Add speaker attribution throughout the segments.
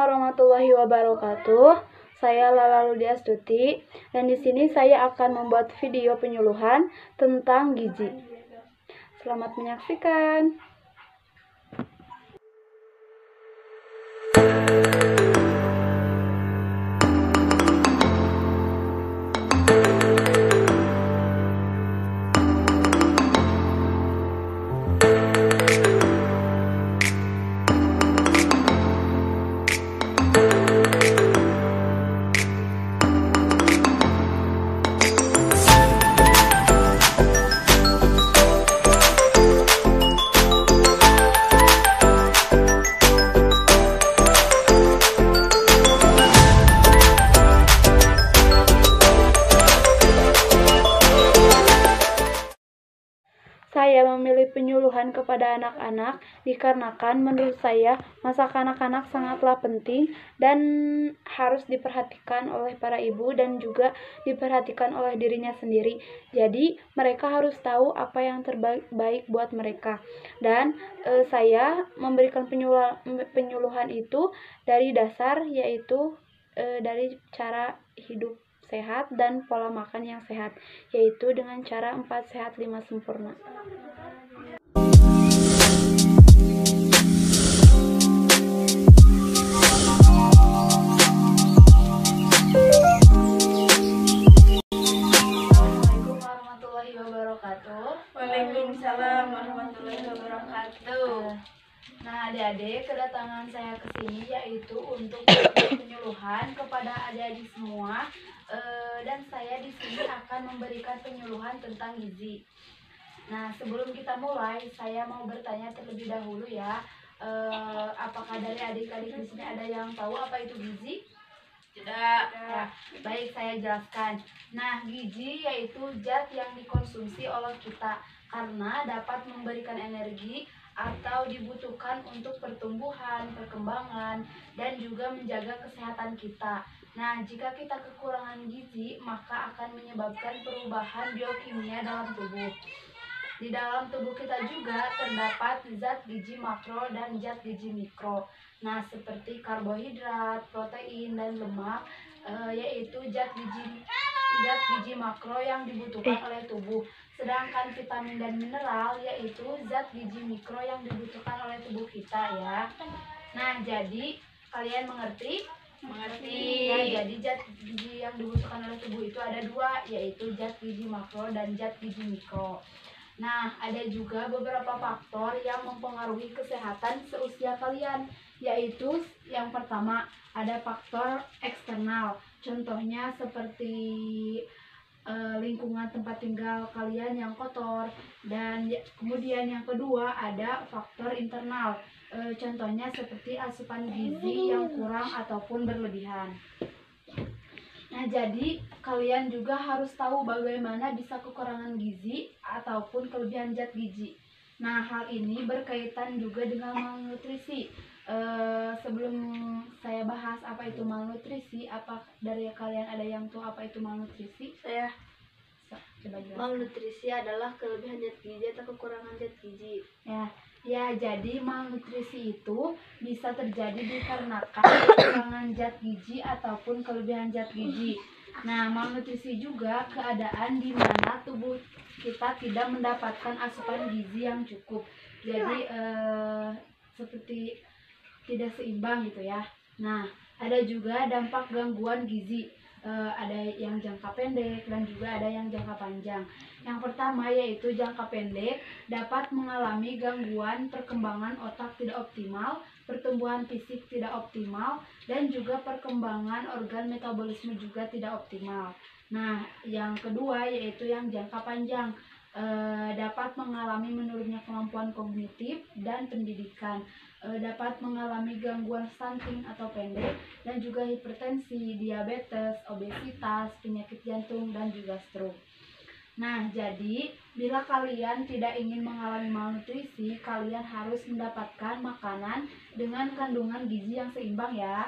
Speaker 1: warahmatullahi wabarakatuh. Saya Lala Ludia Astuti dan di sini saya akan membuat video penyuluhan tentang gizi. Selamat menyaksikan. Saya memilih penyuluhan kepada anak-anak dikarenakan menurut saya masa kanak-kanak sangatlah penting dan harus diperhatikan oleh para ibu dan juga diperhatikan oleh dirinya sendiri. Jadi mereka harus tahu apa yang terbaik buat mereka. Dan saya memberikan penyuluhan itu dari dasar, yaitu dari cara hidup sehat dan pola makan yang sehat, yaitu dengan cara 4 sehat 5 sempurna. Assalamualaikum warahmatullahi wabarakatuh.
Speaker 2: Waalaikumsalam warahmatullahi wabarakatuh.
Speaker 1: Nah, adik-adik, kedatangan saya ke sini yaitu untuk penyuluhan kepada adik-adik semua. Dan saya di sini akan memberikan penyuluhan tentang gizi. Nah, sebelum kita mulai, saya mau bertanya terlebih dahulu ya. Apakah dari adik-adik di sini ada yang tahu apa itu gizi?
Speaker 2: Tidak.
Speaker 1: Ya, baik, saya jelaskan. Nah, gizi yaitu zat yang dikonsumsi oleh kita karena dapat memberikan energi atau dibutuhkan untuk pertumbuhan, perkembangan, dan juga menjaga kesehatan kita. Nah, jika kita kekurangan gizi, maka akan menyebabkan perubahan biokimia dalam tubuh. Di dalam tubuh kita juga terdapat zat gizi makro dan zat gizi mikro. Nah, seperti karbohidrat, protein, dan lemak, yaitu zat gizi makro yang dibutuhkan oleh tubuh. Sedangkan vitamin dan mineral yaitu zat gizi mikro yang dibutuhkan oleh tubuh kita ya. Nah, jadi kalian mengerti?
Speaker 2: Mengerti.
Speaker 1: Nah, jadi zat gizi yang dibutuhkan oleh tubuh itu ada dua, yaitu zat gizi makro dan zat gizi mikro. Nah, ada juga beberapa faktor yang mempengaruhi kesehatan seusia kalian, yaitu yang pertama ada faktor eksternal. Contohnya seperti lingkungan tempat tinggal kalian yang kotor, dan kemudian yang kedua ada faktor internal. Contohnya seperti asupan gizi yang kurang ataupun berlebihan. Nah, jadi kalian juga harus tahu bagaimana bisa kekurangan gizi ataupun kelebihan zat gizi. Nah, hal ini berkaitan juga dengan malnutrisi. Sebelum saya bahas apa itu malnutrisi, apa dari kalian ada yang tahu apa itu malnutrisi?
Speaker 2: Saya.
Speaker 1: Coba jelaskan.
Speaker 2: Malnutrisi adalah kelebihan zat gizi atau kekurangan zat gizi.
Speaker 1: Ya, jadi malnutrisi itu bisa terjadi dikarenakan kekurangan zat gizi ataupun kelebihan zat gizi. Nah, malnutrisi juga keadaan di mana tubuh kita tidak mendapatkan asupan gizi yang cukup. Jadi seperti tidak seimbang gitu ya. Nah, ada juga dampak gangguan gizi. Ada yang jangka pendek dan juga ada yang jangka panjang. Yang pertama yaitu jangka pendek dapat mengalami gangguan perkembangan otak tidak optimal, pertumbuhan fisik tidak optimal, dan juga perkembangan organ metabolisme juga tidak optimal. Nah, yang kedua yaitu yang jangka panjang, dapat mengalami menurunnya kemampuan kognitif dan pendidikan, dapat mengalami gangguan stunting atau pendek, dan juga hipertensi, diabetes, obesitas, penyakit jantung, dan juga stroke. Nah, jadi bila kalian tidak ingin mengalami malnutrisi, kalian harus mendapatkan makanan dengan kandungan gizi yang seimbang ya.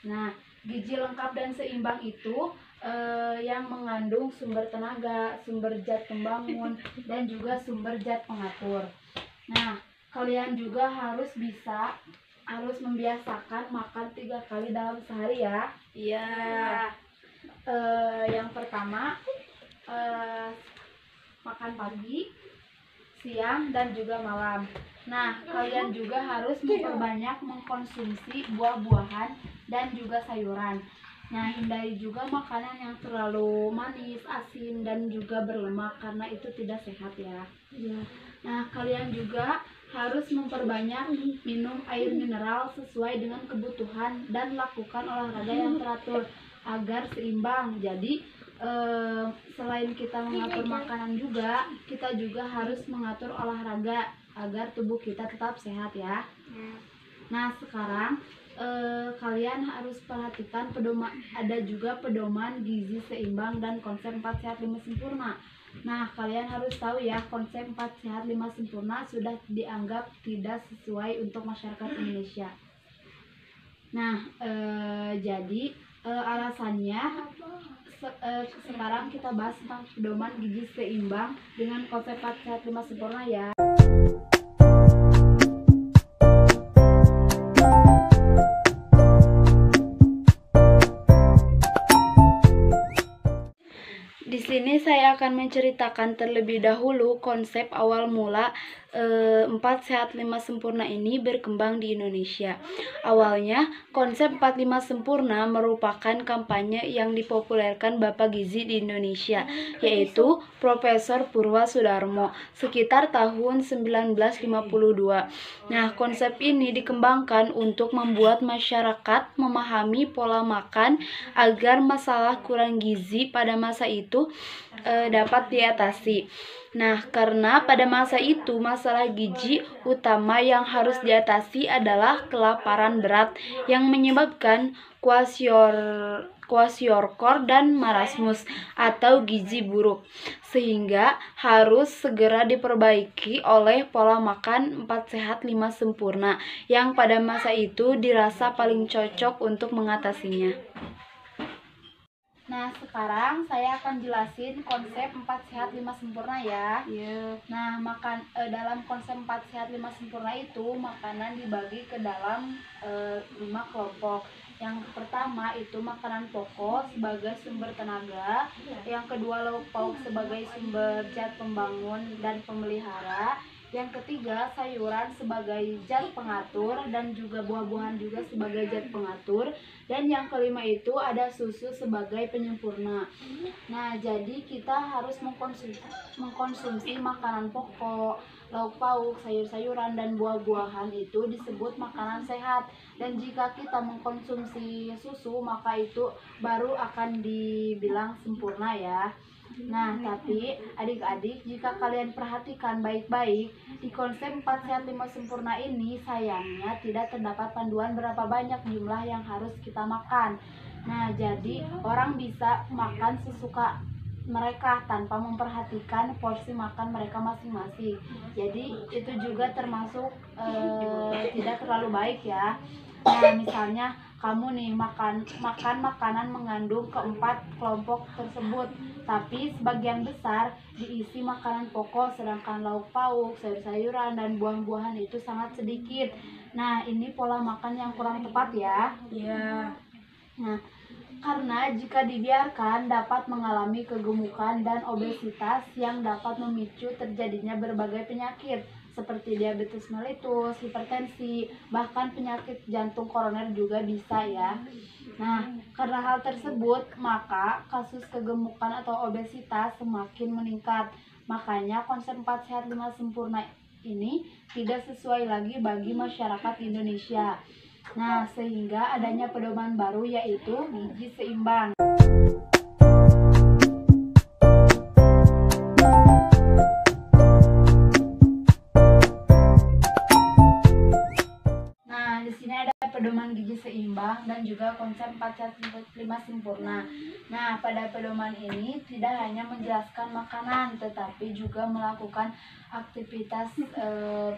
Speaker 1: Nah, gizi lengkap dan seimbang itu yang mengandung sumber tenaga, sumber zat pembangun, dan juga sumber zat pengatur. Nah, kalian juga harus bisa harus membiasakan makan 3 kali dalam sehari ya.
Speaker 2: Iya.
Speaker 1: Yang pertama makan pagi, siang, dan juga malam. Nah, kalian juga harus memperbanyak mengkonsumsi buah-buahan dan juga sayuran. Nah, hindari juga makanan yang terlalu manis, asin, dan juga berlemak karena itu tidak sehat ya. Nah, kalian juga harus memperbanyak minum air mineral sesuai dengan kebutuhan dan lakukan olahraga yang teratur agar seimbang. Jadi selain kita mengatur makanan juga, kita juga harus mengatur olahraga agar tubuh kita tetap sehat ya. Nah, sekarang kalian harus perhatikan ada juga pedoman gizi seimbang dan konsep 4 sehat 5 sempurna. Nah, kalian harus tahu ya, konsep 4 sehat 5 sempurna sudah dianggap tidak sesuai untuk masyarakat Indonesia. Nah, jadi alasannya sekarang kita bahas tentang pedoman gizi seimbang dengan konsep 4 sehat 5 sempurna ya. Di sini saya akan menceritakan terlebih dahulu konsep awal mula 4 sehat 5 sempurna ini berkembang di Indonesia. Awalnya, konsep 45 sempurna merupakan kampanye yang dipopulerkan Bapak Gizi di Indonesia, yaitu Profesor Purwosudarmo sekitar tahun 1952. Nah, konsep ini dikembangkan untuk membuat masyarakat memahami pola makan agar masalah kurang gizi pada masa itu dapat diatasi. Nah, karena pada masa itu masalah gizi utama yang harus diatasi adalah kelaparan berat yang menyebabkan kwashiorkor dan marasmus atau gizi buruk, sehingga harus segera diperbaiki oleh pola makan 4 sehat 5 sempurna yang pada masa itu dirasa paling cocok untuk mengatasinya. Nah, sekarang saya akan jelasin konsep 4 sehat 5 sempurna ya. Nah, dalam konsep 4 sehat 5 sempurna itu makanan dibagi ke dalam 5 kelompok. Yang pertama itu makanan pokok sebagai sumber tenaga, yang kedua lauk pauk sebagai sumber zat pembangun dan pemelihara, yang ketiga sayuran sebagai zat pengatur dan juga buah-buahan juga sebagai zat pengatur, dan yang kelima itu ada susu sebagai penyempurna. Nah, jadi kita harus mengkonsumsi makanan pokok, lauk pauk, sayur-sayuran, dan buah-buahan itu disebut makanan sehat. Dan jika kita mengkonsumsi susu, maka itu baru akan dibilang sempurna ya. Nah, tapi adik-adik, jika kalian perhatikan baik-baik, di konsep 4 sehat 5 sempurna ini sayangnya tidak terdapat panduan berapa banyak jumlah yang harus kita makan. Nah, jadi orang bisa makan sesuka mereka tanpa memperhatikan porsi makan mereka masing-masing. Jadi itu juga termasuk tidak terlalu baik ya. Nah, misalnya kamu nih makan makanan mengandung keempat kelompok tersebut, tapi sebagian besar diisi makanan pokok, sedangkan lauk pauk, sayur-sayuran, dan buah-buahan itu sangat sedikit. Nah, ini pola makan yang kurang tepat ya. Nah, karena jika dibiarkan dapat mengalami kegemukan dan obesitas yang dapat memicu terjadinya berbagai penyakit seperti diabetes mellitus, hipertensi, bahkan penyakit jantung koroner juga bisa ya. Nah, karena hal tersebut, maka kasus kegemukan atau obesitas semakin meningkat. Makanya konsep 4 sehat 5 sempurna ini tidak sesuai lagi bagi masyarakat Indonesia. Nah, sehingga adanya pedoman baru yaitu gizi seimbang. Nah, di sini ada pedoman gizi seimbang dan juga konsep 4 sehat 5 sempurna. Nah, pada pedoman ini tidak hanya menjelaskan makanan, tetapi juga melakukan aktivitas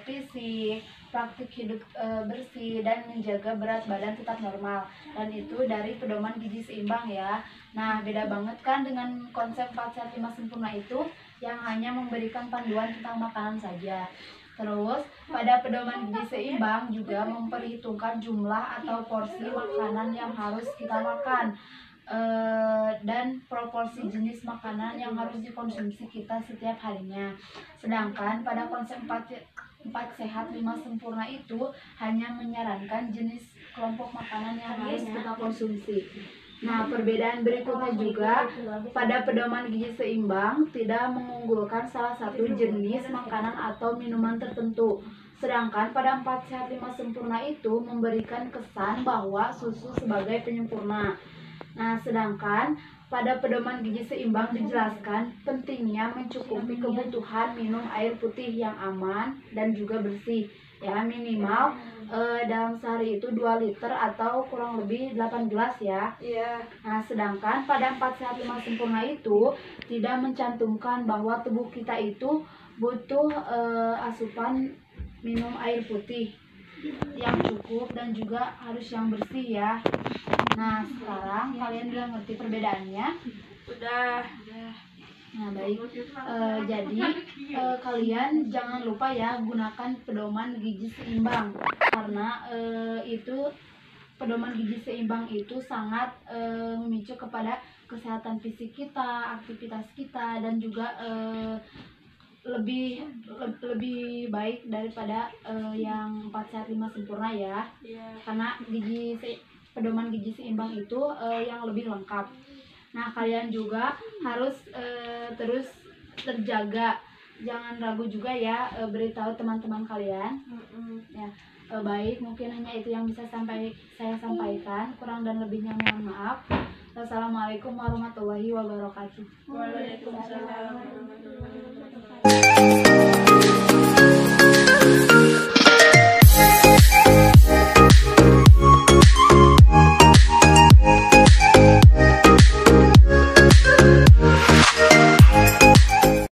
Speaker 1: fisik, praktik hidup bersih, dan menjaga berat badan tetap normal. Dan itu dari pedoman gizi seimbang ya. Nah, beda banget kan dengan konsep 4 sehat 5 sempurna itu yang hanya memberikan panduan tentang makanan saja. Terus pada pedoman gizi seimbang juga memperhitungkan jumlah atau porsi makanan yang harus kita makan, dan proporsi jenis makanan yang harus dikonsumsi kita setiap harinya. Sedangkan pada konsep 4 sehat 5 sempurna itu hanya menyarankan jenis kelompok makanan yang harus kita konsumsi. Nah, perbedaan berikutnya juga pada pedoman gizi seimbang tidak mengunggulkan salah satu jenis makanan atau minuman tertentu. Sedangkan pada 4 sehat 5 sempurna itu memberikan kesan bahwa susu sebagai penyempurna. Nah, sedangkan pada pedoman gizi seimbang dijelaskan pentingnya mencukupi kebutuhan minum air putih yang aman dan juga bersih. Ya, minimal dalam sehari itu 2 liter atau kurang lebih 8 gelas ya.
Speaker 2: Iya.
Speaker 1: Nah, sedangkan pada 4 sehat 5 sempurna itu tidak mencantumkan bahwa tubuh kita itu butuh asupan minum air putih yang cukup dan juga harus yang bersih ya. Nah, sekarang kalian udah ngerti perbedaannya?
Speaker 2: Udah.
Speaker 1: Nah, baik. Jadi kalian jangan lupa ya gunakan pedoman gizi seimbang, karena itu pedoman gizi seimbang itu sangat memicu kepada kesehatan fisik kita, aktivitas kita, dan juga lebih baik daripada yang 4 sehat 5 sempurna ya.
Speaker 2: Iya.
Speaker 1: Karena pedoman gizi seimbang itu yang lebih lengkap. Nah, kalian juga harus terus terjaga, jangan ragu juga ya beritahu teman-teman kalian. Ya, baik, mungkin hanya itu yang bisa saya sampaikan. Kurang dan lebihnya mohon maaf. Wassalamualaikum warahmatullahi wabarakatuh.
Speaker 2: Waalaikumsalam warahmatullahi wabarakatuh.